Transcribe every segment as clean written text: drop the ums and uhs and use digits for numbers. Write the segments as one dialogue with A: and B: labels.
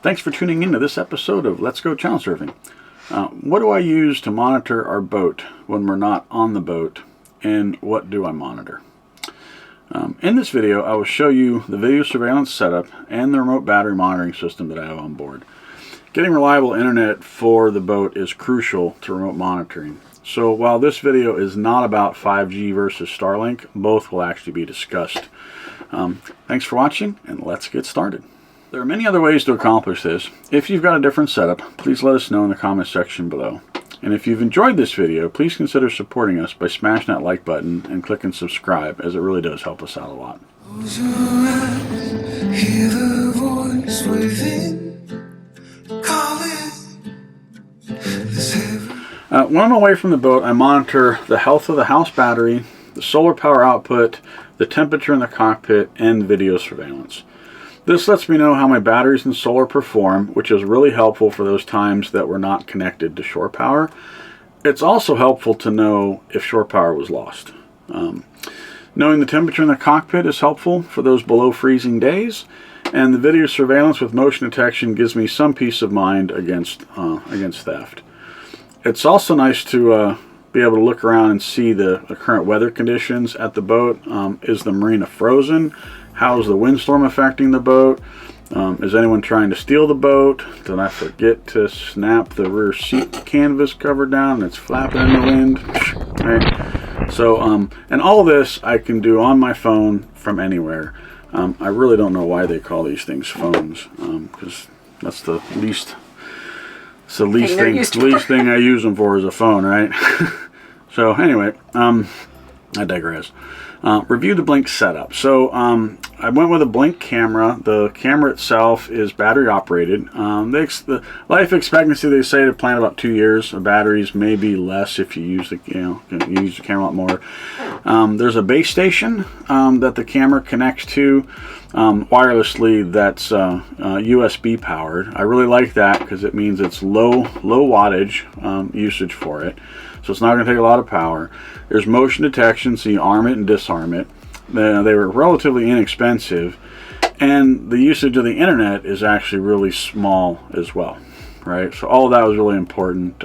A: Thanks for tuning in to this episode of Let's Go Channel Surfing. What do I use to monitor our boat when we're not on the boat, and what do I monitor? In this video, I will show you the video surveillance setup and the remote battery monitoring system that I have on board. Getting reliable internet for the boat is crucial to remote monitoring. So while this video is not about 5G versus Starlink, both will actually be discussed. Thanks for watching, and let's get started. There are many other ways to accomplish this. If you've got a different setup, please let us know in the comment section below. And if you've enjoyed this video, please consider supporting us by smashing that like button and clicking subscribe, as it really does help us out a lot.
B: Close your eyes, hear the voice within, calling this heaven.
A: When I'm away from the boat, I monitor the health of the house battery, the solar power output, the temperature in the cockpit, and video surveillance. This lets me know how my batteries and solar perform, which is really helpful for those times that we're not connected to shore power. It's also helpful to know if shore power was lost. Knowing the temperature in the cockpit is helpful for those below freezing days, and the video surveillance with motion detection gives me some peace of mind against theft. It's also nice to be able to look around and see the current weather conditions at the boat. Is the marina frozen? How's the windstorm affecting the boat? Is anyone trying to steal the boat? Did I forget to snap the rear seat canvas cover down and it's flapping in the wind? Right. So, and all this I can do on my phone from anywhere. I really don't know why they call these things phones, because that's the least thing I use them for is a phone, right? So anyway, I digress. Review the Blink setup. So I went with a Blink camera. The camera itself is battery operated. The life expectancy, they say, to plant about 2 years of batteries, maybe less if you use the you use the camera a lot more. There's a base station that the camera connects to wirelessly. That's USB powered. I really like that because it means it's low wattage usage for it. So it's not going to take a lot of power. There's motion detection, so you arm it and disarm it. They were relatively inexpensive, and the usage of the internet is actually really small as well, right? So all of that was really important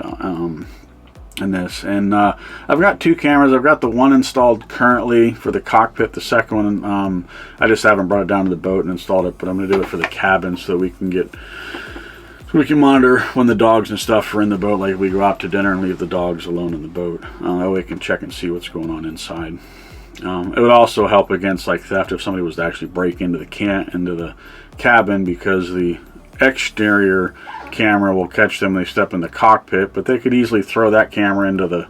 A: in this. And I've got two cameras. I've got the one installed currently for the cockpit. The second one, I just haven't brought it down to the boat and installed it, but I'm going to do it for the cabin so we can monitor when the dogs and stuff are in the boat, like we go out to dinner and leave the dogs alone in the boat. That way we can check and see what's going on inside. It would also help against like theft if somebody was to actually break into the cabin, because the exterior camera will catch them when they step in the cockpit, but they could easily throw that camera into the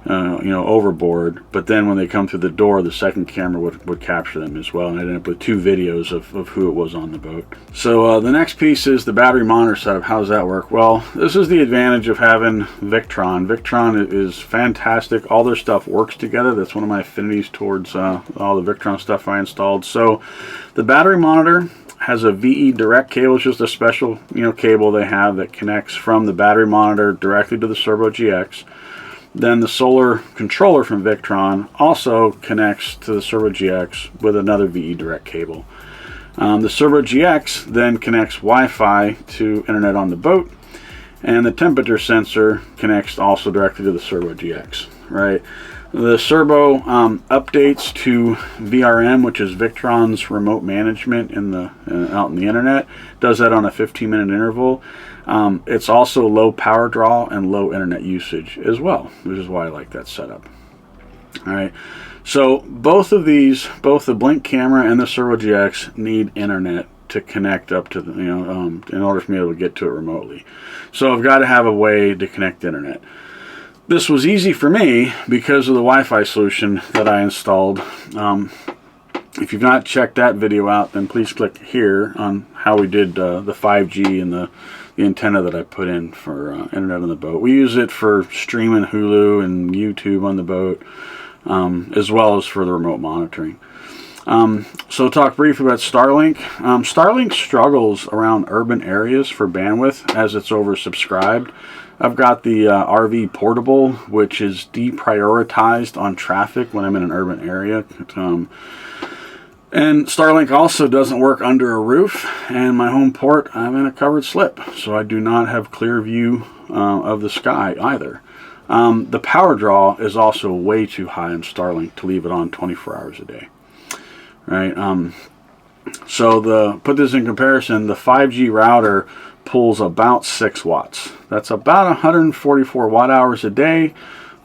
A: overboard. But then when they come through the door, the second camera would capture them as well, and I ended up with two videos of who it was on the boat. So the next piece is the battery monitor setup. How does that work? Well, this is the advantage of having Victron. Victron is fantastic. All their stuff works together. That's one of my affinities towards all the Victron stuff I installed. So the battery monitor has a VE direct cable. It's just a special cable they have that connects from the battery monitor directly to the Servo GX. Then the solar controller from Victron also connects to the Servo GX with another VE direct cable. The Servo GX then connects Wi-Fi to internet on the boat, and the temperature sensor connects also directly to the Servo GX. Right. The Servo updates to VRM, which is Victron's remote management out in the internet. Does that on a 15-minute interval. It's also low power draw and low internet usage as well, which is why I like that setup. All right. So both of these, both the Blink camera and the Servo GX, need internet to connect up to the, in order for me to be able to get to it remotely. So I've got to have a way to connect to internet. This was easy for me because of the Wi-Fi solution that I installed. If you've not checked that video out, then please click here on how we did the 5G and the antenna that I put in for internet on the boat. We use it for streaming Hulu and YouTube on the boat, as well as for the remote monitoring. So talk briefly about Starlink. Starlink struggles around urban areas for bandwidth as it's oversubscribed. I've got the RV Portable, which is deprioritized on traffic when I'm in an urban area. And Starlink also doesn't work under a roof, and my home port, I'm in a covered slip, so I do not have clear view of the sky either. The power draw is also way too high on Starlink to leave it on 24 hours a day. Right? So put this in comparison, the 5G router pulls about 6 watts. That's about 144 watt hours a day,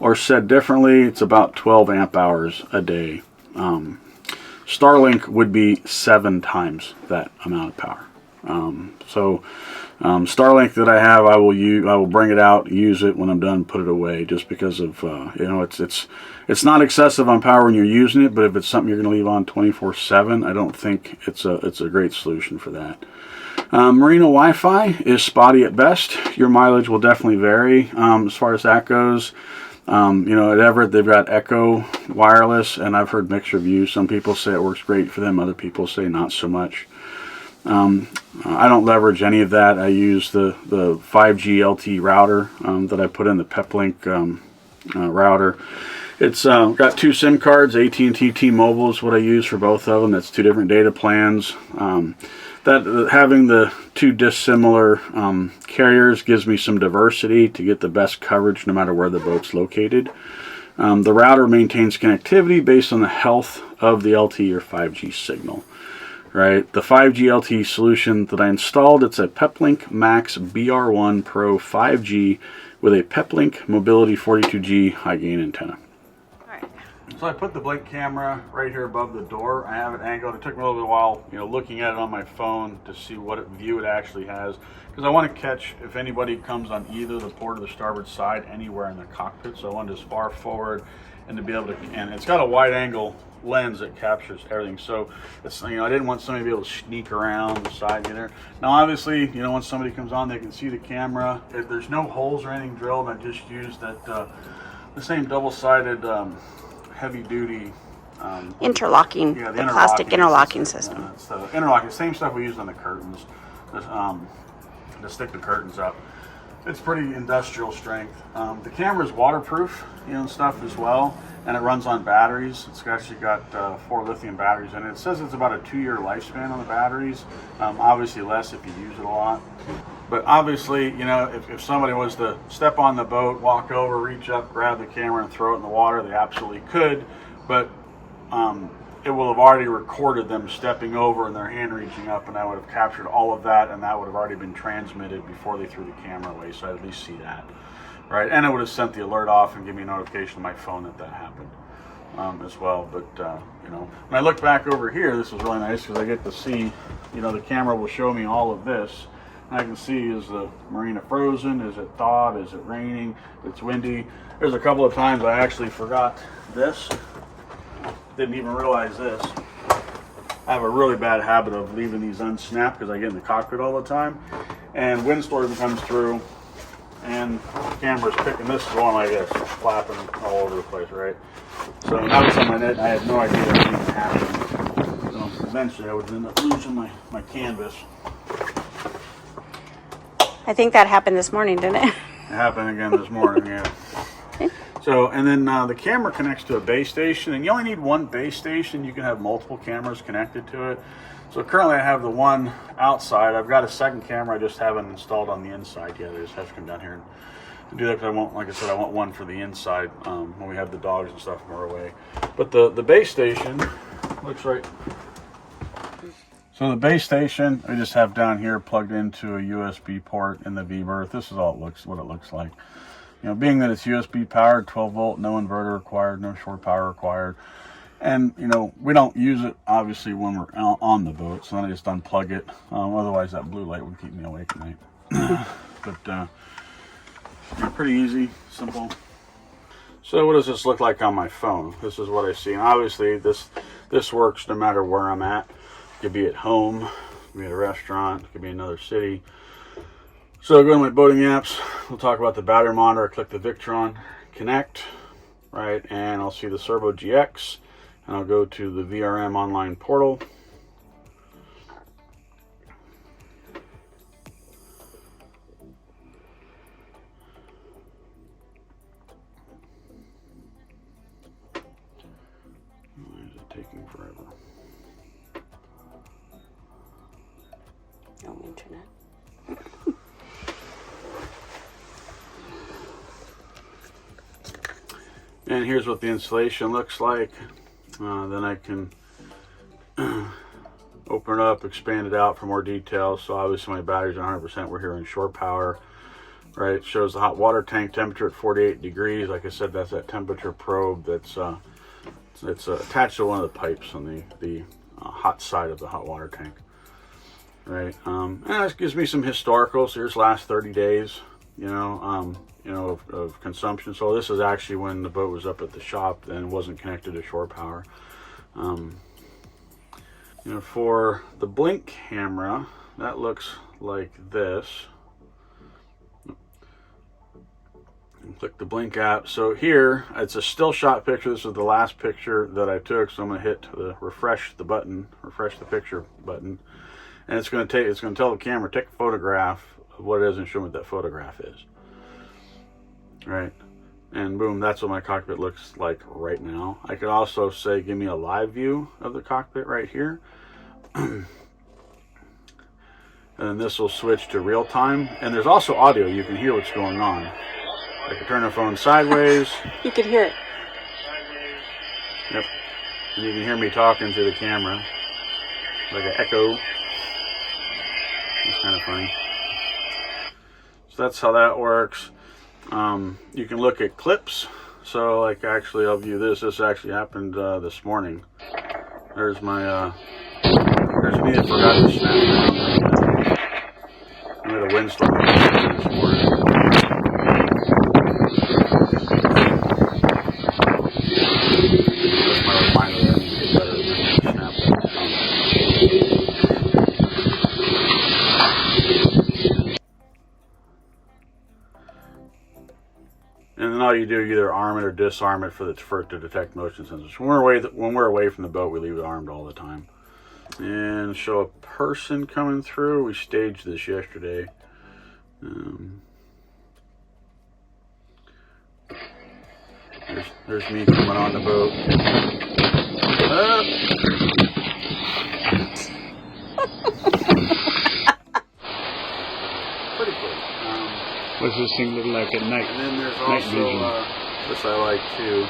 A: or said differently, it's about 12 amp hours a day. Starlink would be 7 times that amount of power. Starlink that I have, I will bring it out, use it when I'm done, put it away, just because of it's not excessive on power when you're using it, but if it's something you're going to leave on 24/7, I don't think it's a great solution for that. Marina Wi-Fi is spotty at best. Your mileage will definitely vary as far as that goes. At Everett, they've got Echo Wireless, and I've heard mixed reviews. Some people say it works great for them. Other people say not so much. I don't leverage any of that. I use the 5G LTE router that I put in the Peplink router. It's got 2 SIM cards. AT&T T-Mobile is what I use for both of them. That's 2 different data plans. Having the 2 dissimilar carriers gives me some diversity to get the best coverage no matter where the boat's located. The router maintains connectivity based on the health of the LTE or 5G signal. Right, the 5G LTE solution that I installed, it's a Peplink Max BR1 Pro 5G with a Peplink Mobility 42G high gain antenna. So I put the Blink camera right here above the door. I have it angled. It took me a little bit while, looking at it on my phone to see what view it actually has, because I want to catch if anybody comes on either the port or the starboard side, anywhere in the cockpit. So I wanted as far forward and to be able to, and it's got a wide angle lens that captures everything. So it's, I didn't want somebody to be able to sneak around the side either. Now obviously, once somebody comes on, they can see the camera. There's no holes or anything drilled. I just used that the same double-sided heavy duty
C: interlocking,
A: yeah,
C: the plastic interlocking system.
A: It's the interlocking, same stuff we use on the curtains to stick the curtains up. It's pretty industrial strength. The camera's waterproof, and stuff as well, and it runs on batteries. It's actually got 4 lithium batteries in it. It says it's about a 2-year lifespan on the batteries. Obviously less if you use it a lot. But obviously, if somebody was to step on the boat, walk over, reach up, grab the camera and throw it in the water, they absolutely could. But it will have already recorded them stepping over and their hand reaching up, and I would have captured all of that, and that would have already been transmitted before they threw the camera away, so I'd at least see that. Right, and it would have sent the alert off and give me a notification on my phone that happened as well. But when I look back over here, this is really nice because I get to see, the camera will show me all of this. And I can see, is the marina frozen? Is it thawed? Is it raining? It's windy. There's a couple of times I actually forgot this. Didn't even realize this. I have a really bad habit of leaving these unsnapped because I get in the cockpit all the time. And windstorm comes through, and the camera's picking, this is going like this, flapping all over the place, right? So that was on my net, I had no idea that was even happening. So eventually I would end up losing my canvas.
C: I think that happened this morning, didn't it?
A: It happened again this morning, yeah. So, and then the camera connects to a base station, and you only need one base station. You can have multiple cameras connected to it. So currently I have the one outside. I've got a second camera I just haven't installed on the inside yet. I just have to come down here and do that because I want, like I said, I want one for the inside when we have the dogs and stuff more away. But the base station looks right. So the base station I just have down here plugged into a USB port in the V-berth. This is all what it looks like. Being that it's USB powered, 12 volt, no inverter required, no shore power required. And, we don't use it, obviously, when we're on the boat, so then I just unplug it. Otherwise, that blue light would keep me awake at night. But, pretty easy, simple. So what does this look like on my phone? This is what I see. And obviously, this works no matter where I'm at. It could be at home, it could be at a restaurant, it could be another city. So go to my boating apps, we'll talk about the battery monitor. I click the Victron Connect, right, and I'll see the Servo GX, and I'll go to the VRM online portal. Why is it taking forever? And here's what the installation looks like. Then I can open it up, expand it out for more details. So obviously my batteries are 100%. We're here in shore power. Right, it shows the hot water tank temperature at 48 degrees. Like I said, that's that temperature probe that's it's attached to one of the pipes on the hot side of the hot water tank. Right, and this gives me some historical. So here's last 30 days, of consumption. So this is actually when the boat was up at the shop and wasn't connected to shore power. For the blink camera, that looks like this. Click the blink app. So here it's a still shot picture. This is the last picture that I took, so I'm going to hit the refresh the picture button, and it's going to tell the camera, take a photograph of what it is and show me what that photograph is. Right, and boom, that's what my cockpit looks like right now. I could also say give me a live view of the cockpit right here. And then this will switch to real time, and there's also audio. You can hear what's going on. I can turn the phone sideways.
C: You could hear it.
A: Yep. And you can hear me talking to the camera. Like an echo. It's kind of funny. So that's how that works. You can look at clips. So like actually I'll view this. This actually happened this morning. There's my there's me that forgot to snap. I made a windstorm this morning. And then all you do, either arm it or disarm it for it to detect motion sensors. When we're away from the boat, we leave it armed all the time. And show a person coming through. We staged this yesterday. There's me coming on the boat. Pretty cool.
D: What's this thing look like at night?
A: And then there's also this I like too.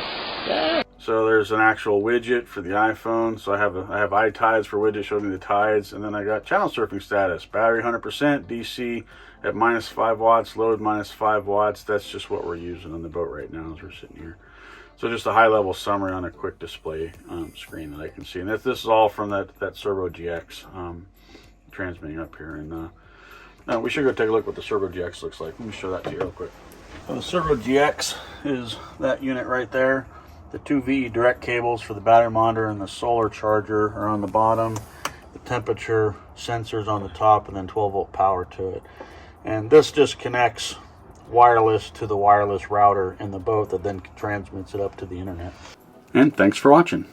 A: Yeah. So there's an actual widget for the iPhone. So I have iTides for widget showing me the tides, and then I got channel surfing status, battery 100%, DC at -5 watts, load -5 watts. That's just what we're using on the boat right now as we're sitting here. So just a high-level summary on a quick display screen that I can see, and this is all from that Servo GX transmitting up here. And we should go take a look what the Servo GX looks like. Let me show that to you real quick. So the Servo GX is that unit right there. The 2 VE direct cables for the battery monitor and the solar charger are on the bottom. The temperature sensors on the top, and then 12-volt power to it. And this just connects wireless to the wireless router in the boat that then transmits it up to the internet. And thanks for watching.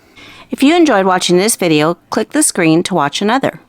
C: If you enjoyed watching this video, click the screen to watch another.